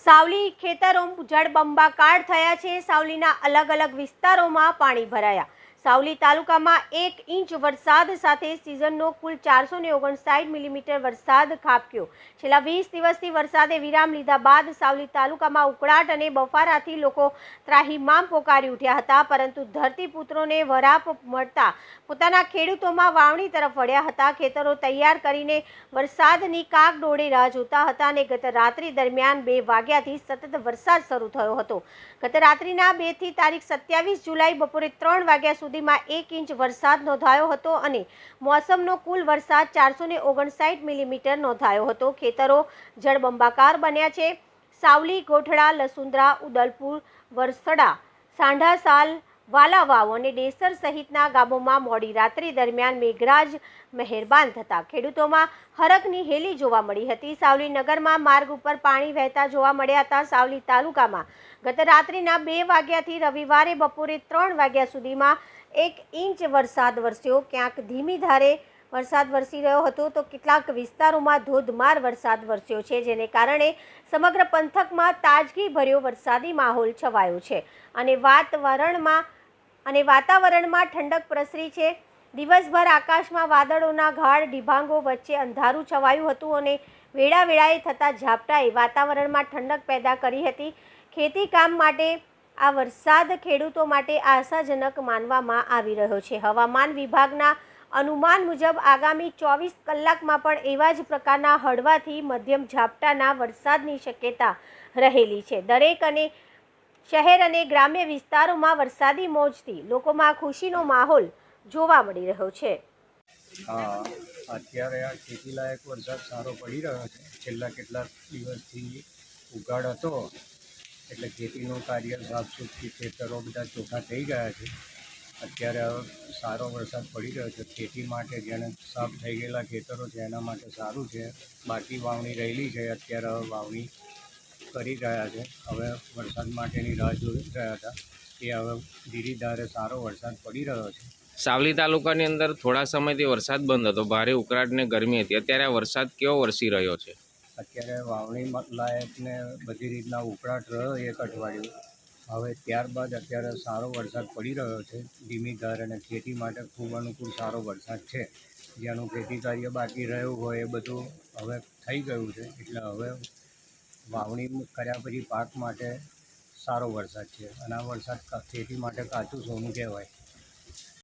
સાવલી ખેતરો જળબંબાકાર થયા છે। સાવલીના અલગ અલગ વિસ્તારોમાં પાણી ભરાયા। સાવલી તાલુકામાં 1 ઇંચ વરસાદ સાથે સિઝનનો કુલ 459 મિલીમીટર વરસાદ ખાબક્યો। છેલ્લા 20 દિવસથી વરસાદે વિરામ લીધા બાદ સાવલી તાલુકામાં ઉકળાટ અને બફારાથી લોકો ત્રાહિમામ પોકારી ઉઠ્યા હતા, પરંતુ ધરતીપુત્રોને વરાપ મળતા પોતાના ખેડૂતોમાં વાવણી તરફ વળ્યા હતા। ખેતરો તૈયાર કરીને વરસાદની કાગડોળે રાહ જોતા હતા અને ગત રાત્રિ દરમિયાન 2 વાગ્યાથી સતત વરસાદ શરૂ થયો હતો। ગત રાત્રિના 2 થી તારીખ 27 જુલાઈ બપોરે 3 વાગ્યા સુધીમાં 1 ઇંચ વરસાદ નોંધાયો હતો અને મોસમનો કુલ વરસાદ 459 મિલીમીટર નોંધાયો હતો। ખેતરો જળબંબાકાર બન્યા છે। સાવલી, ગોઠડા, લસુંદરા, ઉદલપુર, વરસડા, સાંઢાસાલ, વાલાવાવ અને ડેસર સહિતના ગામોમાં મોડી રાત્રિ દરમિયાન મેઘરાજ મહેરબાન થતા ખેડૂતોમાં હરખની હેલી જોવા મળી હતી। સાવલી નગરમાં માર્ગ ઉપર પાણી વહેતા જોવા મળ્યા હતા। સાવલી તાલુકામાં ગત રાત્રિના 2 વાગ્યાથી રવિવારે બપોરે 3 વાગ્યા સુધીમાં 1 ઇંચ વરસાદ વરસ્યો। ક્યાંક ધીમી ધારે વરસાદ વરસી રહ્યો હતો તો કેટલાક વિસ્તારોમાં ધોધમાર વરસાદ વરસ્યો છે, જેને કારણે સમગ્ર પંથકમાં તાજગીભર્યો વરસાદી માહોલ છવાયો છે અને વાતાવરણમાં ઠંડક પ્રસરી છે। દિવસભર આકાશમાં વાદળોના ગાઢ ડિભાંગો વચ્ચે અંધારું છવાયું હતું અને વેળાએ થતા ઝાપટાએ વાતાવરણમાં ઠંડક પેદા કરી હતી। ખેતી કામ માટે આ વરસાદ ખેડૂતો માટે આશાજનક માનવામાં આવી રહ્યો છે। હવામાન વિભાગના અનુમાન મુજબ આગામી 24 કલાકમાં પણ એવા જ પ્રકારના હળવાથી મધ્યમ ઝાપટાના વરસાદની શક્યતા રહેલી છે। દરેક અને શહેર અને ગ્રામ્ય વિસ્તારોમાં વરસાદી મોજથી લોકોમાં ખુશીનો માહોલ જોવા મળી રહ્યો છે। અત્યારે આ ખેતીલાયક વરસાદ સારો પડી રહ્યો છે। છેલ્લા કેટલાક દિવસથી ઉઘાડ હતો એટલે ખેતીનું કાર્ય સાફસૂફથી ખેતરો બધા ચોખ્ખા થઈ ગયા છે। અત્યારે સારો વરસાદ પડી રહ્યો છે। ખેતી માટે જેને સાફ થઈ ગયેલા ખેતરો છે એના માટે સારું છે। બાકી વાવણી રહેલી છે અત્યારે વાવણી કરી રહ્યા છે। હવે વરસાદ માટેની રાહ જોઈ રહ્યા હતા એ હવે ધીરે ધારે સારો વરસાદ પડી રહ્યો છે। સાવલી તાલુકાની અંદર થોડા સમયથી વરસાદ બંધ હતો, ભારે ઉકળાટ ને ગરમી હતી। અત્યારે આ વરસાદ કેવો વરસી રહ્યો છે? અત્યારે વાવણી લાયકને બધી રીતના ઉકળાટ રહ્યો 1 અઠવાડિયું, હવે ત્યારબાદ અત્યારે સારો વરસાદ પડી રહ્યો છે ધીમી ધારે અને ખેતી માટે ખૂબ અનુકૂળ સારો વરસાદ છે। જેનું ખેતી કાર્ય બાકી રહ્યું હોય એ બધું હવે થઈ ગયું છે, એટલે હવે વાવણી કર્યા પછી પાક માટે સારો વરસાદ છે અને આ વરસાદ ખેતી માટે કાચું સોનું કહેવાય।